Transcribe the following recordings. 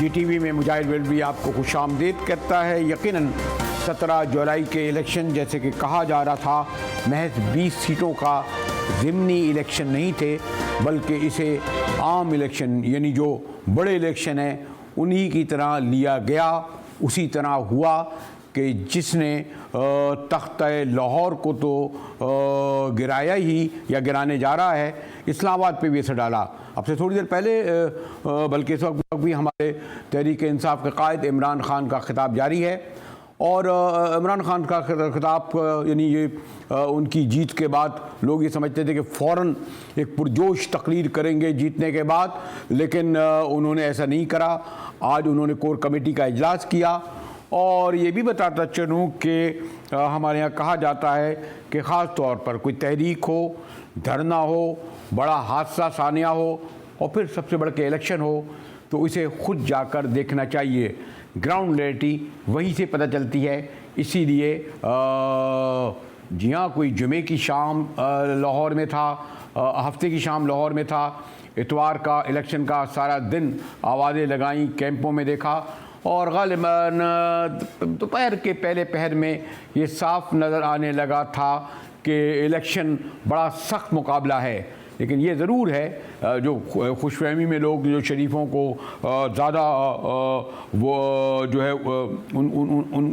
GTV में मुजाहिद वेलवी आपको खुशामदीद करता है। यकीनन 17 जुलाई के इलेक्शन जैसे कि कहा जा रहा था महज 20 सीटों का ज़िमनी इलेक्शन नहीं थे, बल्कि इसे आम इलेक्शन यानी जो बड़े इलेक्शन हैं उन्हीं की तरह लिया गया। उसी तरह हुआ कि जिसने तख्त लाहौर को तो गिराया ही या गिराने जा रहा है, इस्लामाबाद पे भी असर डाला। अब से थोड़ी देर पहले बल्कि इस वक्त भी हमारे तहरीक इंसाफ के कायद इमरान खान का खिताब जारी है और इमरान खान का खिताब यानी ये उनकी जीत के बाद लोग ये समझते थे कि फ़ौरन एक पुरजोश तकरीर करेंगे जीतने के बाद, लेकिन उन्होंने ऐसा नहीं करा। आज उन्होंने कोर कमेटी का इजलास किया और ये भी बताता चलूँ कि हमारे यहाँ कहा जाता है कि ख़ास तौर पर कोई तहरीक हो, धरना हो, बड़ा हादसा सानिया हो और फिर सबसे बड़ा के इलेक्शन हो तो इसे खुद जाकर देखना चाहिए। ग्राउंड रियलिटी वहीं से पता चलती है। इसीलिए जी हाँ, कोई जुमे की शाम लाहौर में था, हफ्ते की शाम लाहौर में था, इतवार का इलेक्शन का सारा दिन आवाज़ें लगाई, कैंपों में देखा और गालिबन दोपहर के पहले पहर में ये साफ नज़र आने लगा था कि इलेक्शन बड़ा सख्त मुकाबला है। लेकिन ये ज़रूर है जो खुशफहमी में लोग जो शरीफों को ज़्यादा वो जो है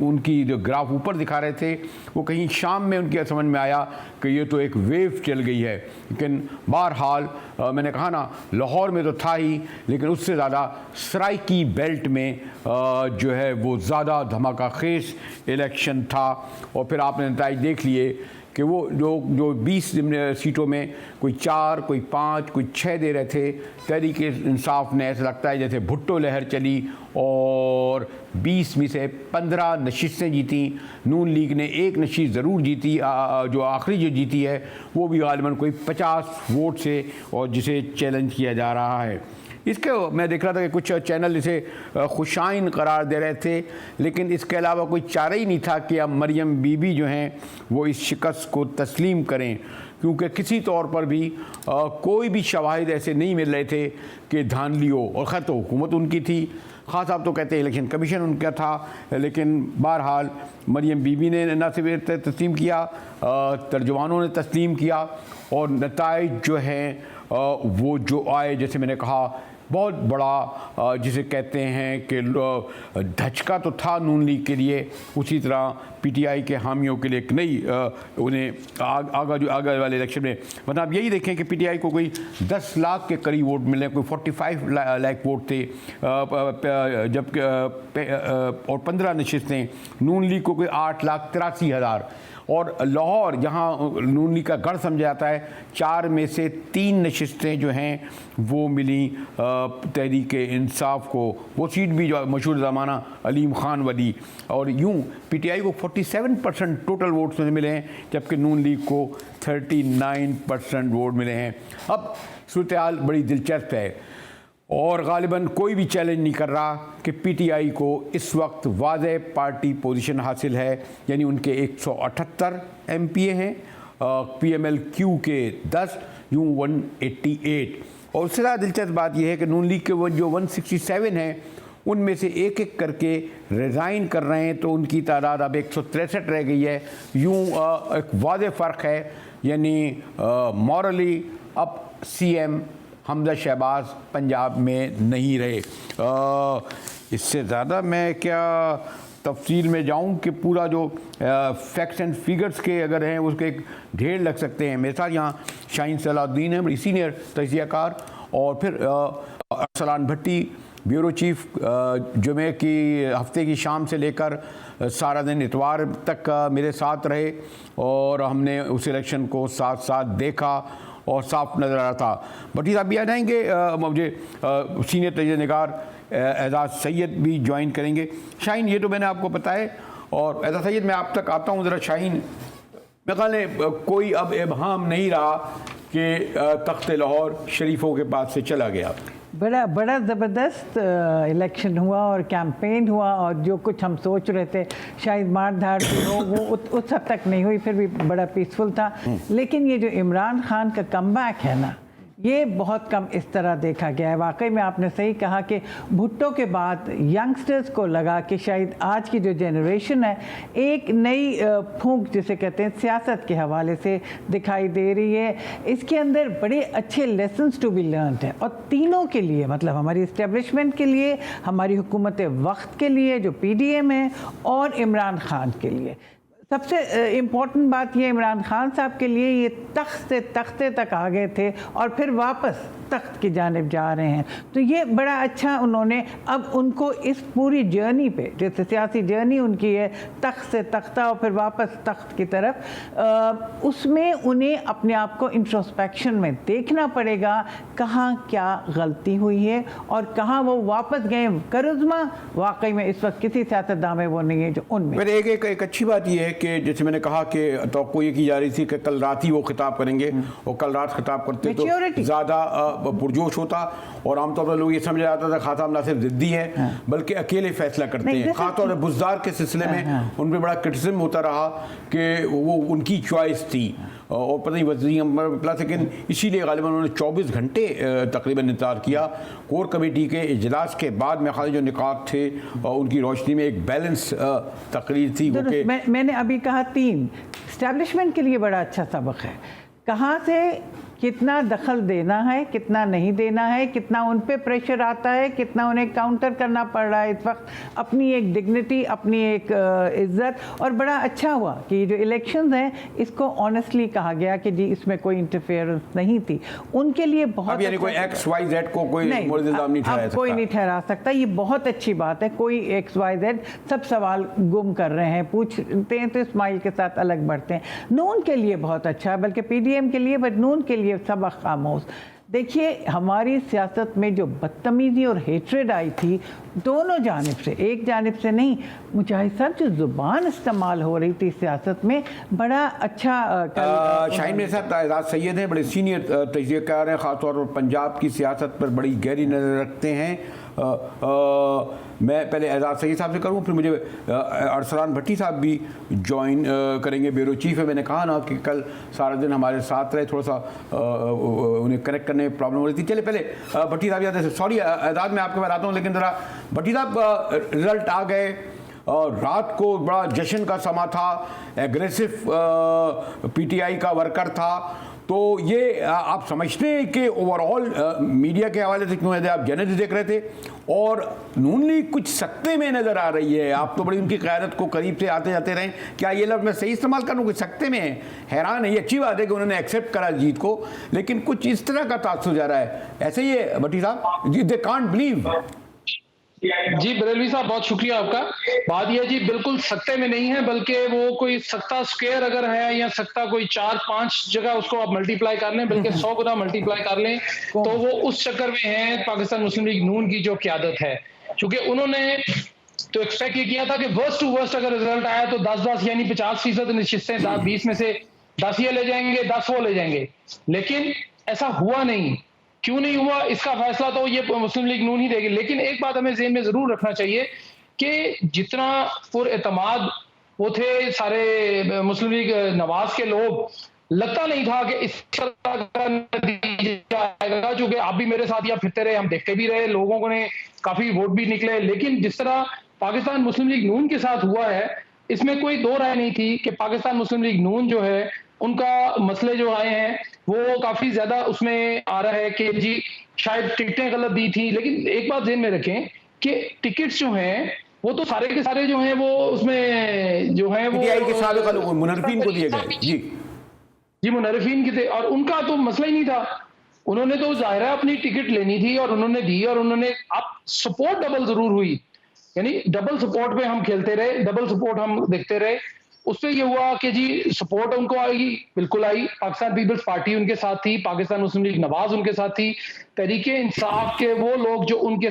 उनकी जो ग्राफ ऊपर दिखा रहे थे, वो कहीं शाम में उनकी समझ में आया कि ये तो एक वेव चल गई है। लेकिन बहरहाल मैंने कहा ना, लाहौर में तो था ही, लेकिन उससे ज़्यादा सराइकी बेल्ट में जो है वो ज़्यादा धमाका खेज इलेक्शन था। और फिर आपने नतीजे देख लिए कि वो जो 20 सीटों में कोई 4, कोई 5, कोई 6 दे रहे थे। तहरीक इंसाफ ने ऐसा लगता है जैसे भुट्टो लहर चली और 20 में से 15 नशिस्तें जीती। नून लीग ने एक नशिस्त ज़रूर जीती, जो आखिरी जो जीती है वो भी गालिबन कोई 50 वोट से, और जिसे चैलेंज किया जा रहा है। इसके मैं देख रहा था कि कुछ चैनल इसे खुशाइन करार दे रहे थे, लेकिन इसके अलावा कोई चारा ही नहीं था कि अब मरियम बीबी जो हैं वो इस शिकस्त को तस्लीम करें, क्योंकि किसी तौर पर भी कोई भी शवाहिद ऐसे नहीं मिल रहे थे कि धांधली हो। और ख़ैर तो हुकूमत उनकी थी, ख़ास साहब तो कहते हैं इलेक्शन कमीशन उनका था, लेकिन बहरहाल मरियम बीबी ने न सिर्फ तस्लीम किया, तर्जुमानों ने तस्लीम किया और नताइज जो हैं वो जो आए, जैसे मैंने कहा बहुत बड़ा जिसे कहते हैं कि धचका तो था नून लीग के लिए, उसी तरह PTI के हामियों के लिए एक नई उन्हें आगे वाले इलेक्शन में मतलब आप यही देखें कि PTI को कोई 10 लाख के करीब वोट मिले, कोई 45 लाख वोट थे, जबकि और 15 नशिस्तें। नून लीग को कोई 8,83,000 और लाहौर जहाँ नून लीग का गढ़ समझा जाता है, 4 में से 3 नशिस्तें जो हैं वो मिली तहरीक इंसाफ को। वो सीट भी जो मशहूर ज़माना अलीम खान वाली, और यूँ PTI को 47% टोटल वोट्स में मिले हैं, जबकि नून लीग को 39% वोट मिले हैं। अब सूरत हाल बड़ी दिलचस्प है और गालिबन कोई भी चैलेंज नहीं कर रहा कि PTI को इस वक्त वाज़ेह पार्टी पोजीशन हासिल है, यानी उनके 178 MPA हैं, PMLQ के 10, यूँ 188। और उससे ज़्यादा दिलचस्प बात यह है कि नून लीग के वो जो 167 हैं उनमें से एक एक करके रिज़ाइन कर रहे हैं, तो उनकी तादाद अब 163 रह गई है। यूँ एक वाज़ेह फ़र्क है, यानी मॉरली अब CM हमजा शहबाज पंजाब में नहीं रहे। इससे ज़्यादा मैं क्या तफसील में जाऊं कि पूरा जो फैक्ट्स एंड फिगर्स के अगर हैं उसके एक ढेर लग सकते हैं। मेरे साथ यहाँ शाहीन सलाउद्दीन है, बड़ी सीनियर तजियाकार, और फिर अरसलान भट्टी ब्यूरो चीफ, जुमे की हफ्ते की शाम से लेकर सारा दिन इतवार तक मेरे साथ रहे और हमने उस इलेक्शन को साथ साथ देखा और साफ नज़र आ रहा था। भट्टी साहब भी आ जाएंगे, मुझे सीनियर तजिया निगार एजाज़ सैयद भी ज्वाइन करेंगे। शाहीन, ये तो मैंने आपको बताया, और एजाज़ सैयद मैं आप तक आता हूँ ज़रा। शाहीन, मेरे ख्याल में कोई अब इबहाम नहीं रहा कि तख्त लाहौर शरीफों के पास से चला गया। बड़ा ज़बरदस्त इलेक्शन हुआ और कैंपेन हुआ, और जो कुछ हम सोच रहे थे शायद मार धाड़ हो वो उस हद तक नहीं हुई, फिर भी बड़ा पीसफुल था। लेकिन ये जो इमरान खान का कमबैक है ना, ये बहुत कम इस तरह देखा गया है। वाकई में आपने सही कहा कि भुट्टो के बाद यंगस्टर्स को लगा कि शायद आज की जो जनरेशन है एक नई फूंक जिसे कहते हैं सियासत के हवाले से दिखाई दे रही है। इसके अंदर बड़े अच्छे लेसन्स टू बी लर्नड है और तीनों के लिए, मतलब हमारी इस्टेब्लिशमेंट के लिए, हमारी हुकूमत वक्त के लिए जो PDM है और इमरान खान के लिए। सबसे इम्पॉर्टेंट बात ये इमरान खान साहब के लिए ये तख्त से तख्ते तक आ गए थे और फिर वापस तख्त की जानिब जा रहे हैं, तो ये बड़ा अच्छा उन्होंने अब उनको इस पूरी जर्नी पे, जैसे सियासी जर्नी उनकी है तख्त से तख्ता और फिर वापस तख्त की तरफ, उसमें उन्हें अपने आप को इंट्रोस्पेक्शन में देखना पड़ेगा कहाँ क्या गलती हुई है और कहाँ वो वापस गए। करिश्मा वाकई में इस वक्त किसी सियासतदान में वो नहीं है जो उनमें। फिर एक अच्छी बात यह है कि जैसे मैंने कहा कि तवक्को ये की जा रही थी कि कल रात ही वो खिताब करेंगे और कल रात खिताब करते तो ज़्यादा पुरजोश होता और आमतौर पर लोग ये समझ जाता था खान साहब ना सिर्फ जिद्दी हैं बल्कि अकेले फैसला करते हैं। खासतौर पर बुज़दार के सिलसिले में उन पर बड़ा क्रिटिसिज्म होता रहा कि वो उनकी चॉइस थी और पता नहीं वज़ीर प्लस, लेकिन इसीलिए गालिबा उन्होंने 24 घंटे तकरीबन इंतज़ार किया। कोर कमेटी के इजलास के बाद में खाली जो निकात थे उनकी रोशनी में एक बैलेंस तकरीर थी। मैंने अभी कहा 3 इस्टेब्लिशमेंट के लिए बड़ा अच्छा सबक है, कहाँ से कितना दखल देना है, कितना नहीं देना है, कितना उन पे प्रेशर आता है, कितना उन्हें काउंटर करना पड़ रहा है इस वक्त, अपनी एक डिग्निटी, अपनी एक इज्जत। और बड़ा अच्छा हुआ कि ये जो इलेक्शंस हैं इसको ऑनेस्टली कहा गया कि जी इसमें कोई इंटरफेरेंस नहीं थी उनके लिए। बहुत यानी कोई XYZ को कोई इल्ज़ाम नहीं ठहरा सकता, कोई नहीं ठहरा सकता। ये बहुत अच्छी बात है, कोई XYZ सब सवाल गुम कर रहे हैं, पूछते हैं तो इस्माइल के साथ अलग बढ़ते हैं। नून के लिए बहुत अच्छा है, बल्कि PDM के लिए, बट नून के लिए सबक खामोश। देखिए हमारी सियासत में जो बदतमीजी और हेट्रेड आई थी दोनों जानिब से, एक जानिब से नहीं, मुजाहिद साहब जो जुबान इस्तेमाल हो रही थी सियासत में बड़ा अच्छा। शाहीन मेरे साथ एजाज सैयद हैं, बड़े सीनियर तजज़ियाकार हैं, ख़ासतौर पर पंजाब की सियासत पर बड़ी गहरी नज़र रखते हैं। मैं पहले एजाज सैयद साहब से करूँ, फिर मुझे अरसलान भट्टी साहब भी ज्वाइन करेंगे, ब्यूरो चीफ है। मैंने कहा ना कि कल सारा दिन हमारे साथ रहे, थोड़ा सा उन्हें कनेक्ट करने में प्रॉब्लम हो रही थी। चलिए पहले भट्टी साहब याद है, सॉरी एजाज मैं आपके पास आता हूँ, लेकिन ज़रा भट्टी साहब रिजल्ट आ गए और रात को बड़ा जश्न का समा था, एग्रेसिव PTI का वर्कर था, तो ये आप समझते हैं कि ओवरऑल मीडिया के हवाले से क्यों है, आप जर्नलिस्ट देख रहे थे और नून लीग कुछ सख्ते में नज़र आ रही है, आप तो बड़ी उनकी क़यादत को करीब से आते जाते रहे, क्या ये लफ्ज़ मैं सही इस्तेमाल करूँ, कुछ सख्ते में है? हैरान है, ये अच्छी बात है कि उन्होंने एक्सेप्ट करा जीत को, लेकिन कुछ इस तरह का तासुर जा रहा है, ऐसे ही है भट्टी साहब, दे कांट बिलीव। जी बरेलवी साहब बहुत शुक्रिया आपका। बात यह जी बिल्कुल सख्ते में नहीं है, बल्कि वो कोई सख्ता स्क्वायर अगर है या सख्ता कोई 4-5 जगह उसको आप मल्टीप्लाई कर लें, बल्कि 100 गुना मल्टीप्लाई कर लें, तो वो उस चक्कर में है पाकिस्तान मुस्लिम लीग नून की जो क़यादत है। क्योंकि उन्होंने तो एक्सपेक्ट ये किया था कि वर्स्ट टू वर्स्ट अगर रिजल्ट आया तो 10-10 यानी 50% नशिस्तें 20 में से 10 ये ले जाएंगे, 10 वो ले जाएंगे, लेकिन ऐसा हुआ नहीं। क्यों नहीं हुआ इसका फैसला तो ये मुस्लिम लीग नून ही देगी। लेकिन एक बात हमें ज़हन में जरूर रखना चाहिए कि जितना पुरएतमाद वो थे सारे मुस्लिम लीग नवाज के लोग, लगता नहीं था कि इस तरह का नतीजा आएगा। चूंकि आप भी मेरे साथ या फिरते रहे, हम देखते भी रहे, लोगों ने काफी वोट भी निकले, लेकिन जिस तरह पाकिस्तान मुस्लिम लीग नून के साथ हुआ है इसमें कोई दो राय नहीं थी कि पाकिस्तान मुस्लिम लीग नून जो है उनका मसले जो आए हैं वो काफी ज्यादा उसमें आ रहा है कि जी शायद टिकटें गलत दी थी। लेकिन एक बात ध्यान में रखें कि टिकट्स जो हैं वो तो सारे के सारे जो हैं वो उसमें जो है वो मुनर्रफीन को दिए गए जी मुनर्रफीन के थे और उनका तो मसला ही नहीं था। उन्होंने तो जाहिर है अपनी टिकट लेनी थी और उन्होंने दी और उन्होंने अब सपोर्ट डबल जरूर हुई, यानी डबल सपोर्ट पे हम खेलते रहे, डबल सपोर्ट हम देखते रहे। उससे ये हुआ कि जी सपोर्ट उनको आएगी, बिल्कुल आई। पाकिस्तान पीपल्स पार्टी उनके साथ थी, पाकिस्तान मुस्लिम लीग नवाज उनके साथ थी, तहरीके इंसाफ के वो लोग जो उनके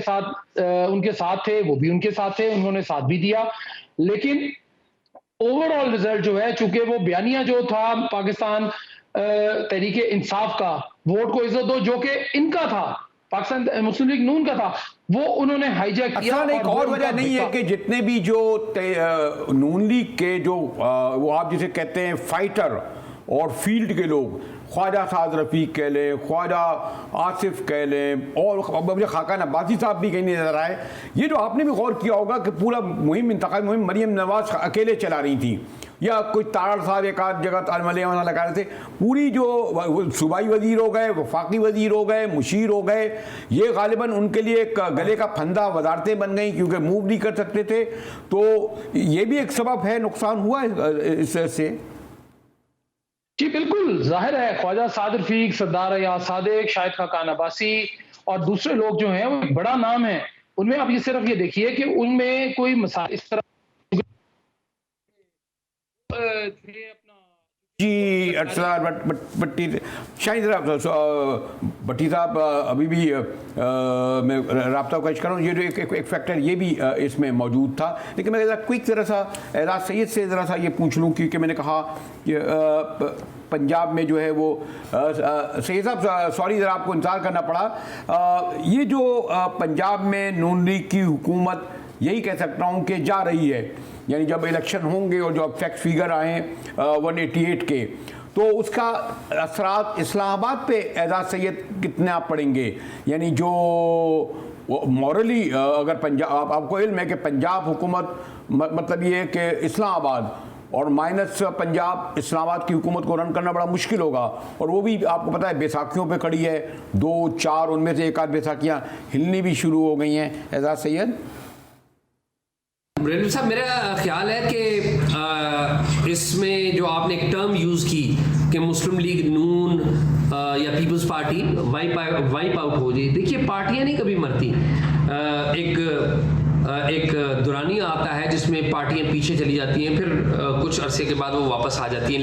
साथ थे वो भी उनके साथ थे, उन्होंने साथ भी दिया। लेकिन ओवरऑल रिजल्ट जो है, चूंकि वो बयानिया जो था पाकिस्तान तहरीके इंसाफ का, वोट को इज्जत दो, जो कि इनका था, पाकिस्तान मुस्लिम लीग नून का था, वो उन्होंने हाईजैक किया। एक और वजह नहीं है कि जितने भी जो नून लीग के जो वो आप जिसे कहते हैं फाइटर और फील्ड के लोग, ख्वाजा साद रफ़ीक कह लें, ख्वाजा आसिफ कह लें, और मुझे खाकान अब्बासी साहब भी कहीं नज़र आए। ये जो आपने भी गौर किया होगा कि पूरा मुहिम, इंतखाबी मुहिम मरीम नवाज अकेले चला रही थी, या कोई तारड़ साहब एक आध जगह तालमले वहाँ लगा रहे थे। पूरी जो सूबाई वजीर हो गए, वफाकी वजीर हो गए, मुशीर हो गए, ये गालिबन उनके लिए एक गले का फंदा वजारतें बन गई, क्योंकि मूव नहीं कर सकते थे। तो ये भी एक सबब है, नुकसान हुआ इससे। जी बिल्कुल, जाहिर है ख्वाजा साद रफीक, सरदार या सादिक, शाहिद खाकान अब्बासी और दूसरे लोग जो हैं वो बड़ा नाम है उनमें। आप ये सिर्फ ये देखिए कि उनमें कोई मसाइल इस तरह जी अरसलान भट्टी शाहिद भट्टी साहब अभी भी मैं रब्ता कोशिश कर रहा हूँ। ये जो एक फैक्टर ये भी इसमें मौजूद था। लेकिन मैं ज़रा क्विक ज़रा सा एजाज सैयद से ज़रा सा ये पूछ लूँ, क्योंकि मैंने कहा कि पंजाब में जो है वो सैयद साहब सॉरी ज़रा आपको इंतज़ार करना पड़ा। ये जो पंजाब में नून लीग की हुकूमत, यही कह सकता हूँ कि जा रही है, यानी जब इलेक्शन होंगे और जो अब फैक्ट फिगर आए 188 के, तो उसका असरात इस्लामाबाद पे एजाज सैयद कितना पड़ेंगे? यानी जो मॉरली अगर पंजाब, आपको इल्म है कि पंजाब हुकूमत मतलब ये है कि इस्लामाबाद और माइनस पंजाब, इस्लामाबाद की हुकूमत को रन करना बड़ा मुश्किल होगा। और वो भी आपको पता है बैसाखियों पे खड़ी है, 2-4 उनमें से एक आध बैसाखियाँ हिलनी भी शुरू हो गई हैं। एजाज सैयद रेलवे साहब, मेरा ख्याल है कि इसमें जो आपने एक टर्म यूज़ की कि मुस्लिम लीग नून या पीपल्स पार्टी वाइप आउट हो जाए, देखिए पार्टियां नहीं कभी मरती। एक दुरानिया आता है जिसमें पार्टियां पीछे चली जाती हैं, फिर कुछ अरसे के बाद वो वापस आ जाती हैं।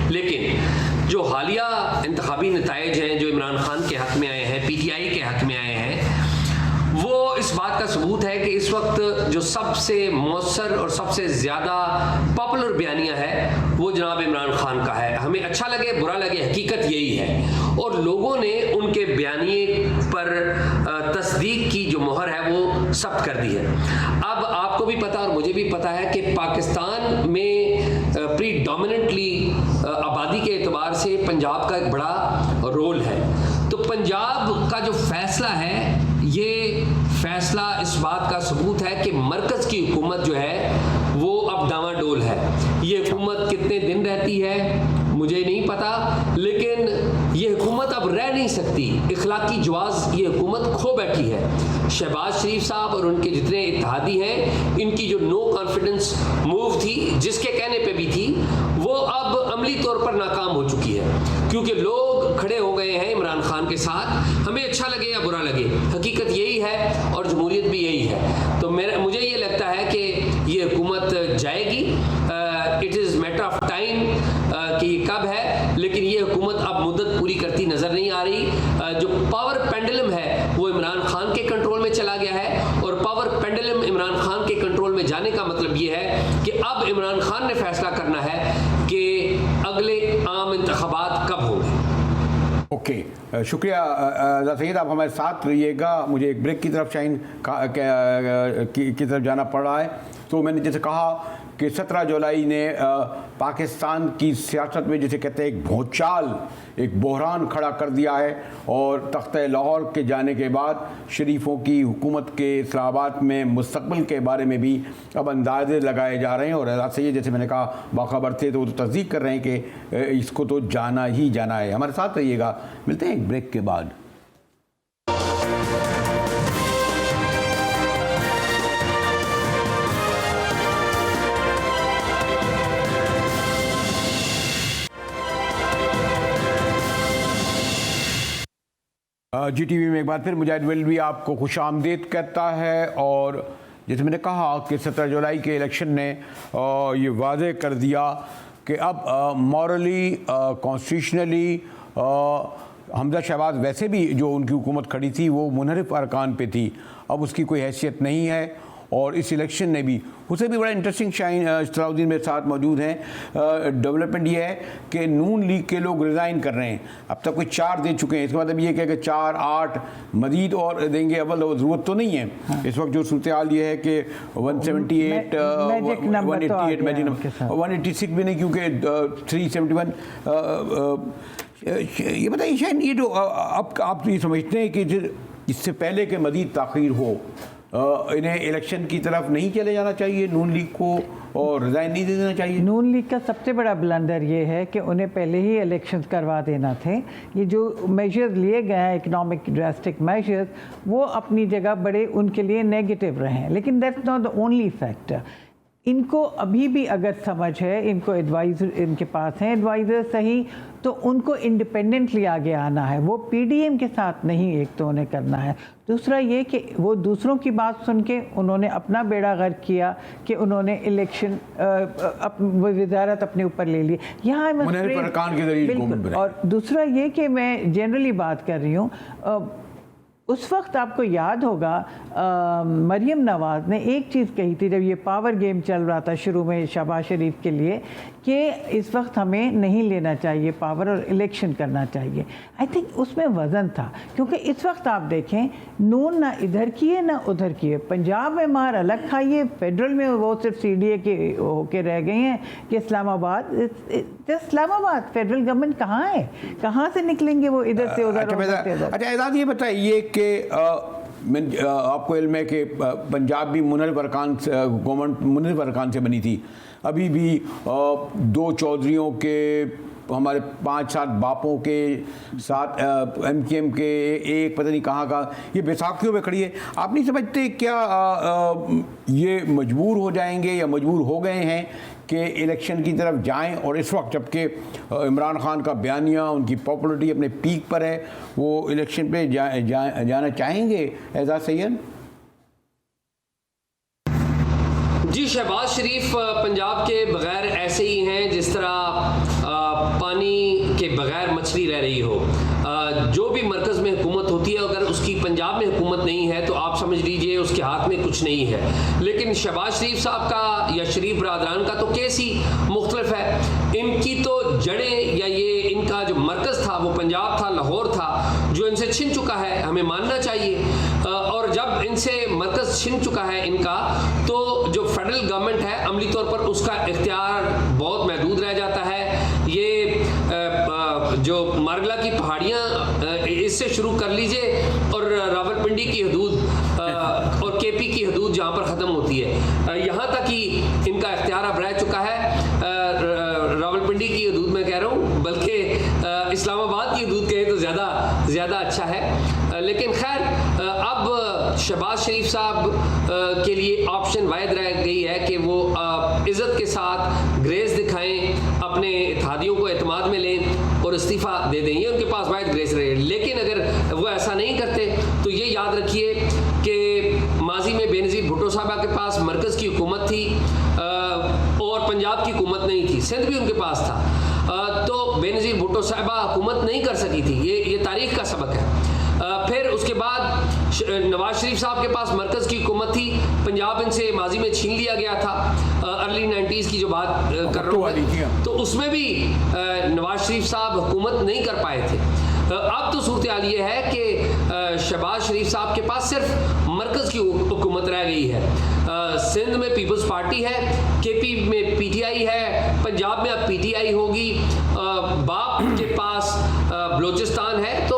लेकिन जो हालिया इंतखाबी नताइज हैं जो इमरान खान के हक़ में आए हैं, PTI के हक़ में आए हैं, वो इस बात का सबूत है कि इस वक्त जो सबसे मौसर और सबसे ज़्यादा पॉपुलर बयानिया है वो जनाब इमरान खान का है। हमें अच्छा लगे बुरा लगे, हकीकत यही है। और लोगों ने उनके बयानिए पर तस्दीक की जो मोहर है वो सख्त कर दी है। अब आपको भी पता और मुझे भी पता है कि पाकिस्तान में प्रीडोमिनेंटली आबादी के एतबार से पंजाब का एक बड़ा रोल है। तो पंजाब का जो फैसला है, ये फैसला इस बात का सबूत है कि मरकज़ की हुकूमत जो है वो अब डामाडोल है। ये हुकूमत कितने दिन रहती है मुझे नहीं पता, लेकिन ये हुकूमत अब रह नहीं सकती। इखलाकी जवाज़ ये हुकूमत खो बैठी है। शहबाज शरीफ साहब और उनके जितने इत्तेहादी हैं, इनकी जो नो कॉन्फिडेंस मूव थी, जिसके कहने पे भी थी, वो अब अमली तौर पर नाकाम हो चुकी है, क्योंकि लोग खड़े हो गए हैं इमरान खान के साथ। हमें अच्छा लगे या बुरा लगे, हकीकत यही है और जमहूरियत भी यही है। तो मुझे ये लगता है कि ये हुकूमत जाएगी। It is matter of time कि ये कब है, लेकिन ये हुकूमत अब मुद्दत पूरी करती नज़र नहीं आ रही। जो पावर पेंडुलम है वो इमरान खान के कंट्रोल में चला गया है, और पावर पेंडुलम इमरान खान के कंट्रोल में जाने का मतलब ये है कि अब इमरान खान ने फैसला करना है कि अगले आम इंतखाबात कब होंगे। ओके, शुक्रिया सैयद, आप हमारे साथ रहिएगा। मुझे एक ब्रेक की तरफ की तरफ जाना पड़ रहा है। तो मैंने जैसे कहा कि 17 जुलाई ने पाकिस्तान की सियासत में जिसे कहते हैं एक भूचाल, एक बहरान खड़ा कर दिया है। और तख्ते लाहौर के जाने के बाद शरीफों की हुकूमत के इस्लामाबाद में मुस्तकबिल के बारे में भी अब अंदाजे लगाए जा रहे हैं। और एजाज सैयद जैसे मैंने कहा बाखबर थे, तो वो तो तस्दीक कर रहे हैं कि इसको तो जाना ही जाना है। हमारे साथ रहिएगा, मिलते हैं एक ब्रेक के बाद। GTV में एक बार फिर मुजाहिद विल्वी आपको खुश आमदीद कहता है। और जैसे मैंने कहा कि 17 जुलाई के इलेक्शन ने ये वाज़े कर दिया कि अब मॉरली, कॉन्स्टिट्यूशनली हमजा शहबाज वैसे भी जो उनकी हुकूमत खड़ी थी वो मुनहरिफ अरकान पे थी, अब उसकी कोई हैसियत नहीं है। और इस इलेक्शन ने भी उसे भी बड़ा इंटरेस्टिंग शाइन सलाउद्दीन मेरे साथ मौजूद हैं। डेवलपमेंट ये है कि नून लीग के लोग रिज़ाइन कर रहे हैं, अब तक कोई 4 दे चुके हैं। इसका मतलब ये कि 4, 8 मजीद और देंगे, अव्वल ज़रूरत तो नहीं है। इस वक्त जो सूरत हाल ये है कि 178 188 मैजिक नंबर 186 भी नहीं, क्योंकि 371 ये बताइए शायद ये जो अब आप ये समझते हैं कि इससे पहले कि मज़ीद ताख़ीर हो, इन्हें इलेक्शन की तरफ नहीं चले जाना चाहिए नून लीग को और रिज़ाइन नहीं दे देना चाहिए? नून लीग का सबसे बड़ा ब्लंडर ये है कि उन्हें पहले ही इलेक्शंस करवा देना थे। ये जो मेजर्स लिए गए हैं, इकोनॉमिक ड्रास्टिक मेजर्स, वो अपनी जगह बड़े उनके लिए नेगेटिव रहे हैं, लेकिन that's not the only factor. इनको अभी भी अगर समझ है, इनको एडवाइज़र इनके पास हैं एडवाइज़र सही, तो उनको इंडिपेंडेंटली आगे आना है। वो पीडीएम के साथ नहीं, एक तो उन्हें करना है। दूसरा ये कि वो दूसरों की बात सुन के उन्होंने अपना बेड़ा गर्क किया कि उन्होंने इलेक्शन वजारत अपने ऊपर ले ली। यहाँ बिल्कुल। और दूसरा ये कि मैं जनरली बात कर रही हूँ, उस वक्त आपको याद होगा मरियम नवाज़ ने एक चीज़ कही थी जब ये पावर गेम चल रहा था शुरू में शहबाज शरीफ के लिए, कि इस वक्त हमें नहीं लेना चाहिए पावर और इलेक्शन करना चाहिए। आई थिंक उसमें वज़न था, क्योंकि इस वक्त आप देखें नून ना इधर की है ना उधर की है। पंजाब में मार अलग खाइए, फेडरल में वो सिर्फ CDA के होके रह गए हैं कि इस्लामाबाद फेडरल गवर्नमेंट कहाँ है, कहाँ से निकलेंगे वो इधर से उधर। अच्छा एजाज ये बताइए कि आपको इल्म है कि पंजाब भी मुनल अरकान गवर्नमेंट मुनल अरकान से बनी थी, अभी भी 2 चौधरियों के, हमारे 5-7 बापों के साथ MKM के एक पता नहीं कहाँ का, ये बैसाखियों में खड़ी है। आप नहीं समझते क्या ये मजबूर हो जाएंगे या मजबूर हो गए हैं कि इलेक्शन की तरफ जाएं? और इस वक्त जबकि इमरान खान का बयानिया, उनकी पॉपुलरिटी अपने पीक पर है, वो इलेक्शन पे जाना चाहेंगे एजाज सैयद? जी, शहबाज शरीफ पंजाब के बगैर ऐसे ही हैं जिस तरह पानी के बगैर मछली रह रही हो। जो भी मरकज़ में हुकूमत होती है, अगर उसकी पंजाब में हुकूमत नहीं है तो आप समझ लीजिए उसके हाथ में कुछ नहीं है। लेकिन शहबाज शरीफ साहब का या शरीफ बरादरान का तो केस ही मुख्तलिफ है। इनकी तो जड़ें या ये इनका जो मरकज़ था वो पंजाब था, लाहौर था, जो इनसे छिन चुका है, हमें मानना चाहिए। और जब इनसे मरकज़ छिन चुका है इनका, तो जो फेडरल गवर्नमेंट है अमली तौर पर उसका इख्तियार बहुत महदूद रह जाता है। ये जो मारगला की पहाड़ियाँ इससे शुरू कर लीजिए और रावलपिंडी की हदूद और KP की हदूद जहाँ पर ख़त्म होती है, यहाँ तक ही इनका इख्तियार अब रह चुका है। रावलपिंडी की हदूद मैं कह रहा हूँ, बल्कि इस्लामाबाद की हदूद कहें तो ज़्यादा अच्छा है। लेकिन खैर अब शहबाज शरीफ साहब के लिए ऑप्शन वाहिद रह गई है कि वो इज़्ज़त के साथ ग्रेस दिखाएं, अपने इत्तेहादियों को एतमाद में लें और इस्तीफ़ा दे दें। ये उनके पास वाहिद ग्रेस रहे। लेकिन अगर वो ऐसा नहीं करते तो ये याद रखिए कि माजी में बेनज़ीर भुट्टो साहबा के पास मरकज़ की हुकूमत थी और पंजाब की हुकूमत नहीं थी, सिंध भी उनके पास था, तो बेनज़ीर भुट्टो साहबा हुकूमत नहीं कर सकी थी। ये तारीख़ का सबक है। फिर उसके बाद नवाज शरीफ साहब के पास मरकज़ की हुकूमत थी, पंजाब इनसे माजी में छीन लिया गया था। अर्ली 90s की जो बात कर रहा हूँ, तो उसमें भी नवाज शरीफ साहब हुकूमत नहीं कर पाए थे। अब तो सूरत हाल ये है कि शहबाज शरीफ साहब के पास सिर्फ मरकज़ की हुकूमत रह गई है। सिंध में पीपल्स पार्टी है, KP में PTI है, पंजाब में अब PTI होगी, बाप के पास बलोचिस्तान है। तो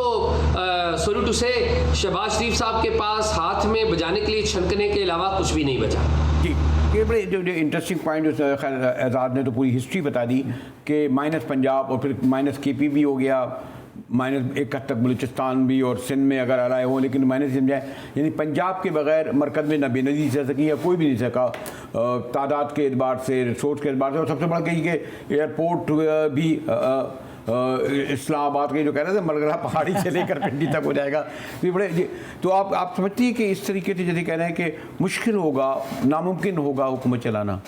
सॉरी टू से शहबाज शरीफ साहब के पास हाथ में बजाने के लिए छनकने के अलावा कुछ भी नहीं बचा। जी, ये बड़े जो इंटरेस्टिंग पॉइंट जो खैर एजाज ने तो पूरी हिस्ट्री बता दी कि माइनस पंजाब और फिर माइनस KP भी हो गया, माइनस एक हद तक बलूचिस्तान भी और सिंध में अगर आए हों, लेकिन माइनस समझाए यानी पंजाब के बगैर मरकज़ में ना बेनज़ीर रह सकी या कोई भी नहीं सका, तादाद के एतबार से, रिसोर्स के एतबार से। और सबसे बड़ा कही कि एयरपोर्ट भी इस्लामाबाद के जो कह रहे थे मरगला पहाड़ी से लेकर पिंडी तक हो जाएगा। तो बड़े तो आप समझती हैं कि इस तरीके से जैसे कह रहे हैं कि मुश्किल होगा, नामुमकिन होगा हुकूमत चलाना?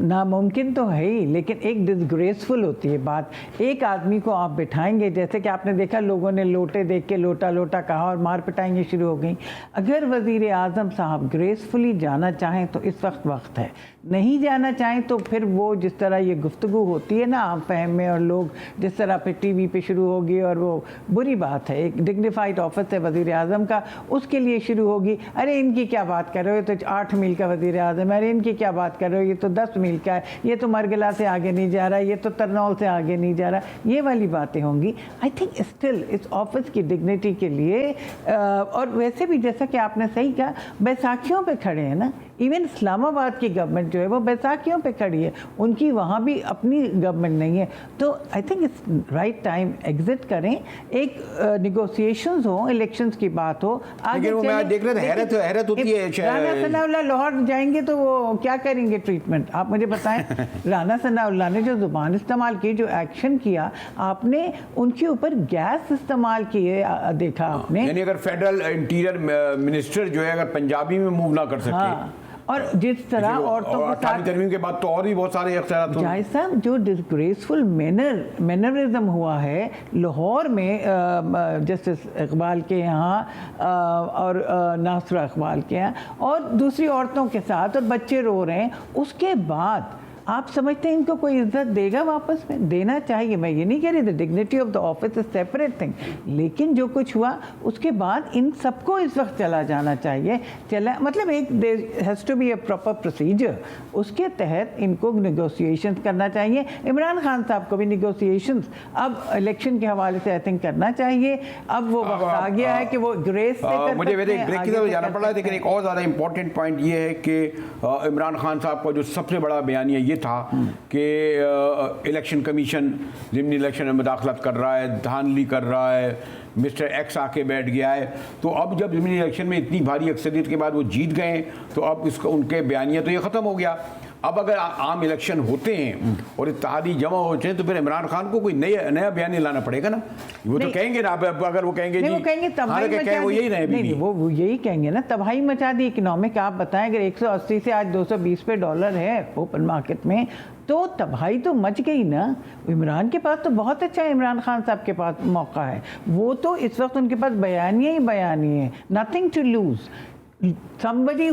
नामुमकिन तो है ही, लेकिन एक डिसग्रेसफुल होती है बात। एक आदमी को आप बिठाएंगे, जैसे कि आपने देखा लोगों ने लोटे देख के लोटा लोटा कहा और मार पिटाइयाँ शुरू हो गई। अगर वज़ीर आज़म साहब ग्रेसफुली जाना चाहें तो इस वक्त है, नहीं जाना चाहें तो फिर वो जिस तरह ये गुफ्तगू होती है ना आम फहम में, और लोग जिस तरह पे टीवी पे शुरू होगी, और वो बुरी बात है, एक डिग्निफाइड ऑफिस है वज़ीर आज़म का, उसके लिए शुरू होगी, अरे इनकी क्या बात कर रहे हो, ये तो 8 मील का वज़ीर आज़म है, अरे इनकी क्या बात कर रहे हो, ये तो 10 मील का है, ये तो मरगला से आगे नहीं जा रहा, ये तो तरनौल से आगे नहीं जा रहा, ये वाली बातें होंगी। आई थिंक स्टिल इस ऑफिस की डिग्निटी के लिए, और वैसे भी जैसा कि आपने सही कहा, बैसाखियों पे खड़े हैं ना, इवन इस्लामाबाद की गवर्नमेंट जो है वो बैसाखियों पे खड़ी है, उनकी वहाँ भी अपनी गवर्नमेंट नहीं है। तो I think it's right time exit करें, एक निगोशिएशंस हो, इलेक्शंस की बात हो, आगे वो मैं देख रहे थे, हैरत होती है। राना सनाउल्लाह लाहौर जाएंगे तो वो क्या करेंगे ट्रीटमेंट, आप मुझे बताएं। राना सनाउल्लाह ने जो जुबान इस्तेमाल की, जो एक्शन किया, आपने उनके ऊपर गैस इस्तेमाल किए, देखा आपने। यानी अगर फेडरल इंटीरियर मिनिस्टर जो है अगर पंजाबी में मूव ना कर सके, हाँ, और जिस तरह औरतों के साथ तरमीम के बाद तो और भी बहुत सारे अख्तियारात होंगे। जाहिद साहब, जो डिसग्रेसफुल मैनरिज्म हुआ है लाहौर में जस्टिस इकबाल के यहाँ और नासरा इकबाल के यहाँ, और दूसरी औरतों के साथ, और बच्चे रो रहे हैं, उसके बाद आप समझते हैं इनको कोई इज्जत देगा वापस में? देना चाहिए, मैं ये नहीं कह रही, the dignity of the office is separate thing, लेकिन जो कुछ हुआ उसके बाद इन सबको इस वक्त चला जाना चाहिए। चला मतलब एक there has to be a proper procedure, उसके तहत इनको नेगोशिएशंस करना चाहिए। इमरान खान साहब को भी नेगोशिएशंस अब इलेक्शन के हवाले से आई थिंक करना चाहिए। अब वो वक्त आ गया है कि वो ग्रेस से कर मुझे सकते एक ब्रेक की तरफ जाना पड़ा है, लेकिन एक और ज़्यादा इंपॉर्टेंट पॉइंट ये है कि इमरान खान साहब का जो सबसे बड़ा बयानिया ये था कि इलेक्शन कमीशन ज़िमनी इलेक्शन में मुदाखलत कर रहा है, धांधली कर रहा है, मिस्टर एक्स आके बैठ गया है। तो अब जब ज़िमनी इलेक्शन में इतनी भारी अक्सरियत के बाद वो जीत गए, तो अब इसका उनके बयानिया तो ये ख़त्म हो गया। अब अगर आम इलेक्शन होते हैं और इत्तेहादी जमा होते हैं तो फिर इमरान खान को कोई नया बयान लाना पड़ेगा ना। वो तो कहेंगे ना, अगर वो कहेंगे नहीं, वो कहेंगे तबाही मचा दी, वो यही रहे, नहीं वो यही कहेंगे ना, तबाही मचा दी इकोनॉमिक। आप बताएं, अगर 180 से आज 220 पे डॉलर है ओपन मार्केट में, तो तबाही तो मच गई ना। इमरान के पास तो बहुत अच्छा है, इमरान खान साहब के पास मौका है, वो तो इस वक्त उनके पास बयानिए ही बयानिए है, nothing to lose. somebody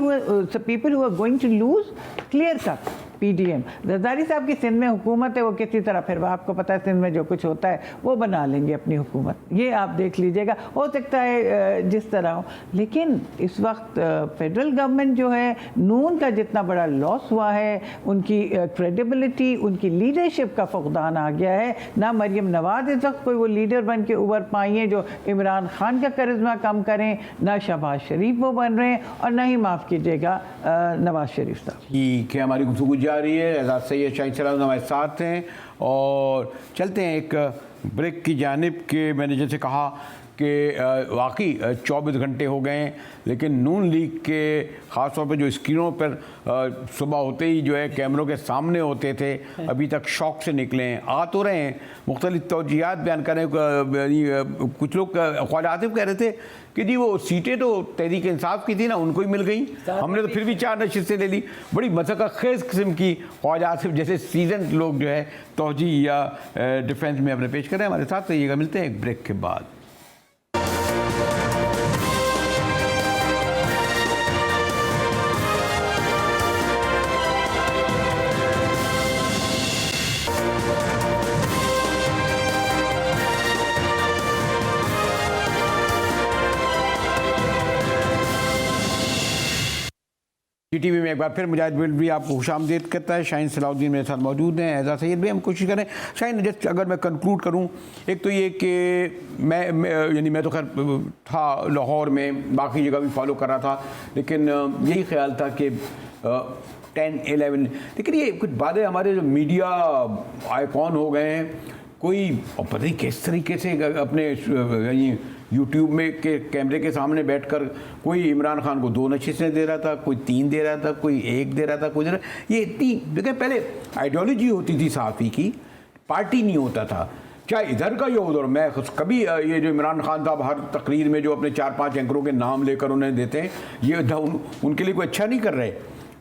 people who are going to lose, clear cut PDM। Zardari साहब की सिंध में हुकूमत है, वो किसी तरह, फिर आपको पता है सिंध में जो कुछ होता है वो बना लेंगे अपनी हुकूमत, ये आप देख लीजिएगा, हो सकता है जिस तरह हो। लेकिन इस वक्त फेडरल गवर्नमेंट जो है, नून का जितना बड़ा लॉस हुआ है, उनकी क्रेडिबिलिटी, उनकी लीडरशिप का फुकदान आ गया है। ना मरियम नवाज इस वक्त कोई वो लीडर बन के उभर पाई हैं जो इमरान खान का करिश्मा कम करें, ना शहबाज शरीफ वो बन रहे हैं, और ना ही माफ़ कीजिएगा नवाज शरीफ साहब। ठीक है, हमारी गुफ्तगू जा रही है, एजाज सैयद शाहीन सलाम हमारे साथ हैं, और चलते हैं एक ब्रेक की जानिब के। मैंने जैसे कहा कि वाकई 24 घंटे हो गए हैं, लेकिन नून लीग के ख़ास तौर पे जो स्क्रीनों पर सुबह होते ही जो है कैमरों के सामने होते थे, अभी तक शौक से निकले हैं, आ तो रहे हैं, मुख्तलिफ तौजीहात बयान कर रहे हैं। कुछ लोग ख्वाजा आसिफ कह रहे थे कि जी वो सीटें तो तहरीक इंसाफ की थी ना, उनको ही मिल गई, हमने तो फिर भी 4 नशिस्तें ले ली। बड़ी मज़ाक़खेज़ किस्म की ख्वाजा आसिफ जैसे सीजन लोग जो है तौजी या डिफेंस में अपने पेश करें। हमारे साथ रहिएगा, मिलते हैं एक ब्रेक के बाद। टीवी में एक बार फिर मुजाहिद भी आपको खुशामदीद करता है। शाहीन सलाउद्दीन मेरे साथ मौजूद हैं, एजाज सैयद भी। हम कोशिश करें शाहीन, जस्ट अगर मैं कंक्लूड करूं, एक तो ये कि मैं तो खैर था लाहौर में, बाकी जगह भी फॉलो कर रहा था, लेकिन यही ख्याल था कि 10-11, लेकिन ये कुछ बातें हमारे जो मीडिया आइकॉन हो गए हैं, कोई पता नहीं किस तरीके से अपने यूट्यूब में के कैमरे के सामने बैठकर कोई इमरान खान को 2 नशिस्तें दे रहा था, कोई 3 दे रहा था, कोई 1 दे रहा था, कोई ये इतनी, देखिए पहले आइडियोलॉजी होती थी सहाफ़ी की, पार्टी नहीं होता था, चाहे इधर का या उधर। मैं कभी ये जो इमरान खान साहब हर तकरीर में जो अपने 4-5 एंकरों के नाम लेकर उन्हें देते हैं, ये उनके लिए कोई अच्छा नहीं कर रहे।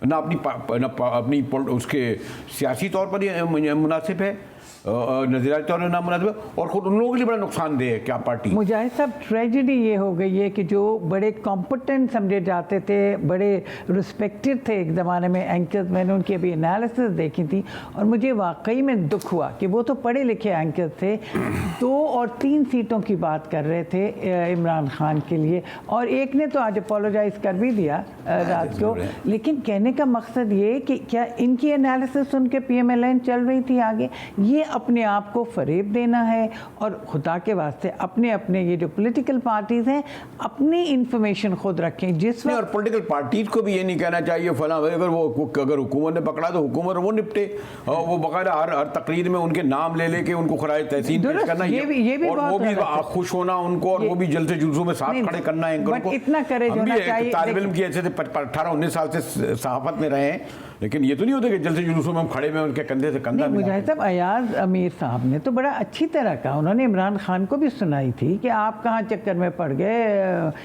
ना अपनी उसके सियासी तौर पर ही मुनासिब है, नजरियाती तौर पर नामुनासिब है, और खुद उन लोगों के लिए बड़ा नुकसानदेह है क्या पार्टी। मुजाहिद साहब, ट्रेजेडी ये हो गई है कि जो बड़े कॉम्पिटेंट समझे जाते थे, बड़े रिस्पेक्टेड थे एक ज़माने में एंकर्स, मैंने उनकी अभी एनालिसिस देखी थी और मुझे वाकई में दुख हुआ कि वो तो पढ़े लिखे एंकर्स थे, 2 और 3 सीटों की बात कर रहे थे इमरान खान के लिए, और एक ने तो आज अपोलोजाइज कर भी दिया रात को, लेकिन कहने का मकसद ये कि क्या इनकी एनालिसिस सुन के PMLN चल रही थी आगे? ये अपने आप को फरेब देना है, और खुदा के वास्ते अपने अपने ये जो पॉलिटिकल पार्टीज हैं अपनी इंफॉर्मेशन खुद रखें। जिस और पॉलिटिकल पार्टीज को भी ये नहीं कहना चाहिए फला, अगर हुकूमत ने पकड़ा तो हुकूमत वो निपटे, और वो बकायदा हर तकरीर में उनके नाम ले लेके उनको खराज तहसीन पेश करना, ये भी और वो भी खुश होना उनको, और वो भी जलसे जुलूसों में साथ खड़े करना है इनको। इतना करे जो ना चाहिए। तालिब इल्म की ऐसे 18-19 साल से सहाफत में रहे हैं, लेकिन ये तो नहीं होता कि जलसे जुलूसों में हम खड़े में उनके कंधे से कंधा। मुजाहिद साहब, अयाज अमीर साहब ने तो बड़ा अच्छी तरह कहा, उन्होंने इमरान खान को भी सुनाई थी कि आप कहाँ चक्कर में पड़ गए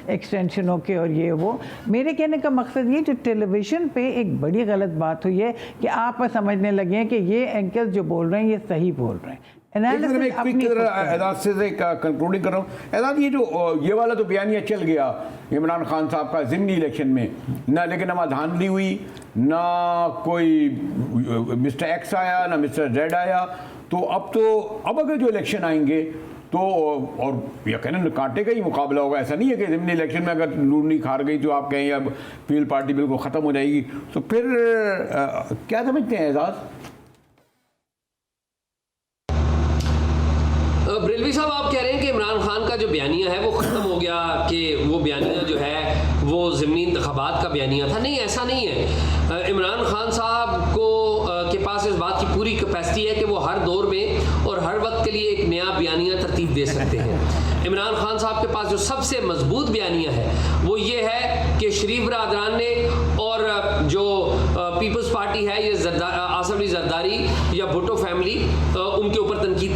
एक्सटेंशनों के और ये वो। मेरे कहने का मकसद ये, जो टेलीविज़न पे एक बड़ी गलत बात हुई है कि आप समझने लगे हैं कि ये एंकर्स जो बोल रहे हैं ये सही बोल रहे हैं। एजाज से कंक्लूडिंग कर रहा हूँ, एजाज ये वाला तो बयानिया चल गया इमरान खान साहब का ज़िमनी इलेक्शन में ना, लेकिन ना धांधली हुई, ना कोई मिस्टर एक्स आया, ना मिस्टर जेड आया, तो अब अगर जो इलेक्शन आएंगे तो और यकीनन कांटे का ही मुकाबला होगा। ऐसा नहीं है कि ज़िमनी इलेक्शन में अगर लूनी हार गई जो आप कहें अब पीपल पार्टी बिल्कुल ख़त्म हो जाएगी, तो फिर क्या समझते हैं एजाज? बरेलवी साहब, आप कह रहे हैं कि इमरान खान का जो बयानिया है वो ख़त्म हो गया, कि वो बयानिया जो है वो ज़िमनी इंतखाबात का बयानिया था। नहीं, ऐसा नहीं है। इमरान खान साहब को के पास इस बात की पूरी कैपेसिटी है कि वो हर दौर में और हर वक्त के लिए एक नया बयानिया तरतीब दे सकते हैं। इमरान खान साहब के पास जो सबसे मजबूत बयानिया है वो ये है कि शरीफ बरादरान ने और जो पीपल्स पार्टी है, ये आसिफ अली जरदारी या भुट्टो फैमिली, उनके ऊपर तनकीद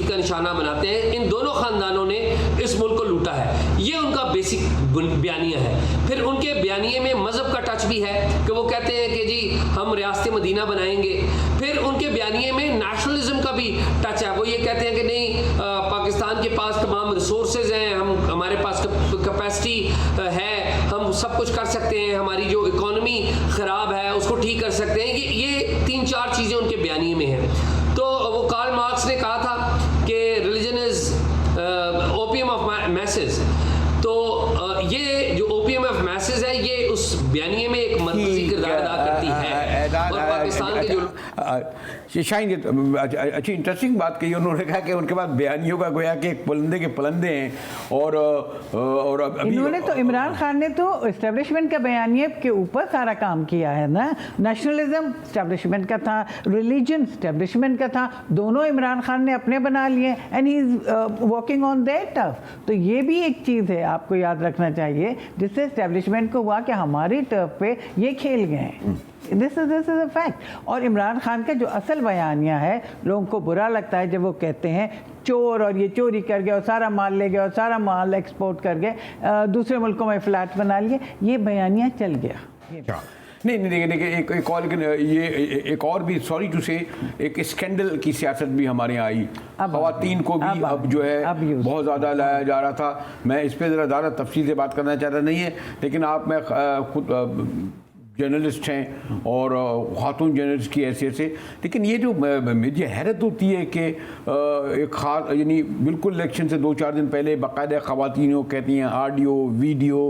का निशाना बनाते हैं। इन दोनों खानदानों ने इस मुल्क को लूटा है, ये उनका बेसिक बयानिया है। फिर उनके बयानिए में मजहब का टच भी है कि वो कहते हैं कि जी हम रियासत मदीना बनाएंगे। फिर उनके बयानिए में नेशनलिज्म का भी टच है, वो ये कहते हैं कि नहीं, पाकिस्तान के पास तमाम रिसोर्सेज हैं, हमारे पास कैपेसिटी है, हम सब कुछ कर सकते हैं, हमारी जो इकोनॉमी ख़राब है उसको ठीक कर सकते हैं। ये 3-4 चीज़ें उनके बयानिए में हैं। तो वो कार्ल मार्क्स ने कहा था कि religion is opium of message. तो ये जो ओपियम ऑफ मैसेज है ये उस बयानिए में एक मरकजी किरदार अदा करती है। और पाकिस्तान के जो शायद अच्छी इंटरेस्टिंग बात कही उन्होंने, कहा कि उनके पास बयानियों का गोया कि एक पुलंदे के पुलंदे हैं, और अभी इन्होंने तो इमरान खान ने तो इस्टेब्लिशमेंट का बयानिए के ऊपर सारा काम किया है ना। नेशनलिज्म इस्टेब्लिशमेंट का था, रिलीजन इस्टेब्लिशमेंट का था, दोनों इमरान खान ने अपने बना लिए, and he is working on that turf. तो ये भी एक चीज़ है आपको याद रखना चाहिए, जिससे इस्टेब्लिशमेंट को हुआ कि हमारी टर्फ पे ये खेल गए हैं। This is a fact. और इमरान खान का जो असल बयानिया है, लोगों को बुरा लगता है जब वो कहते हैं चोर, और ये चोरी कर गए और सारा माल ले गए और सारा माल एक्सपोर्ट कर गए, दूसरे मुल्कों में फ्लैट बना लिए। ये बयानिया चल गया। नहीं देखिए एक और भी, सॉरी टू से, एक स्कैंडल की सियासत भी हमारे यहाँ आई। ख़वातीन को भी अब जो है बहुत ज़्यादा लाया जा रहा था। मैं इस पर ज़्यादा तफसील से बात करना चाहता नहीं है, लेकिन मैं खुद जर्नलिस्ट हैं और खातून जर्नलिस्ट की हैसियत से, लेकिन ये जो मुझे हैरत होती है कि एक खास यानी बिल्कुल इलेक्शन से 2-4 दिन पहले बाकायदा ख़वातीनों कहती हैं ऑडियो वीडियो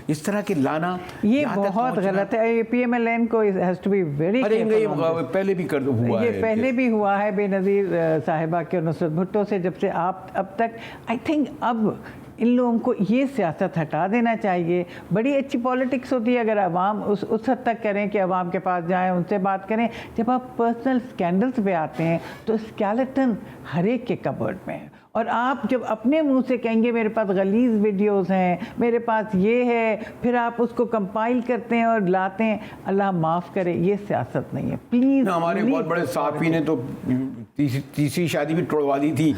इस तरह के लाना, ये बहुत गलत है। PMLN को has to be very careful. पहले भी हुआ है, ये पहले भी हुआ है बेनज़ीर साहिबा के नुसरत भुट्टो से, जब से आप अब तक। आई थिंक अब इन लोगों को ये सियासत हटा देना चाहिए। बड़ी अच्छी पॉलिटिक्स होती है अगर अवाम उस हद तक करें कि अवाम के पास जाएं, उनसे बात करें। जब आप पर्सनल स्कैंडल्स पे आते हैं तो स्केलेटन हर एक के कबर्ड में है, और आप जब अपने मुंह से कहेंगे मेरे पास गलीज वीडियोस हैं, मेरे पास ये है, फिर आप उसको कंपाइल करते हैं और लाते हैं, अल्लाह माफ़ करे, ये सियासत नहीं है। प्लीज़। हमारे बहुत बड़े साफ़ी ने तो तीसरी शादी भी तोड़वा दी थी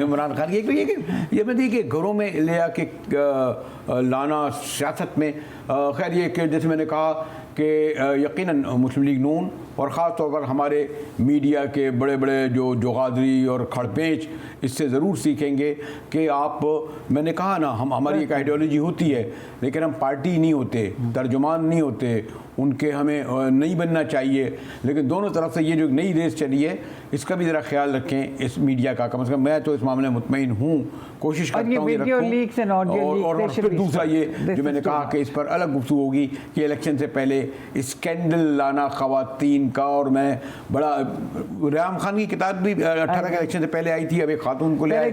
इमरान खान की। ये मैं देखिए घरों में ले आके लाना सियासत में, खैर ये कि जैसे मैंने कहा कि यकीनन मुस्लिम लीग नून और ख़ास तौर पर हमारे मीडिया के बड़े बड़े जो जोगादरी और खड़पेंच इससे ज़रूर सीखेंगे कि आप, मैंने कहा ना, हमारी एक आइडियोलॉजी होती है लेकिन हम पार्टी नहीं होते, तर्जुमान नहीं होते उनके, हमें नहीं बनना चाहिए। लेकिन दोनों तरफ से ये जो नई रेस चली है इसका भी ज़रा ख्याल रखें, इस मीडिया का कम से कम। मैं तो इस मामले में मुतमईन हूँ, कोशिश करता हूँ ये रखूँ। और फिर दूसरा ये जो मैंने कहा कि इस पर अलग गुफ्तगू होगी कि इलेक्शन से पहले स्कैंडल लाना ख़वातीन का, और मैं बड़ा, रियाम खान की किताब भी 18 के इलेक्शन से पहले आई थी, अब एक खातून को ले आई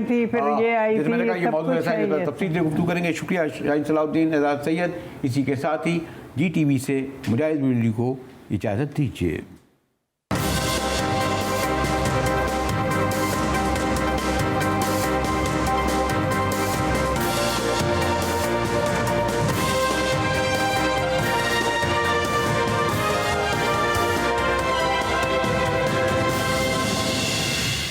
थी, फिर ये आई थी, मैंने कहा ये मौजूद है, तफसील से गुफ्तगू करेंगे। शुक्रिया शाहीन सलाउद्दीन, एजाज सैयद। इसी के साथ ही GTV से मुजाहिद मिल्ली को इजाज़त दीजिए।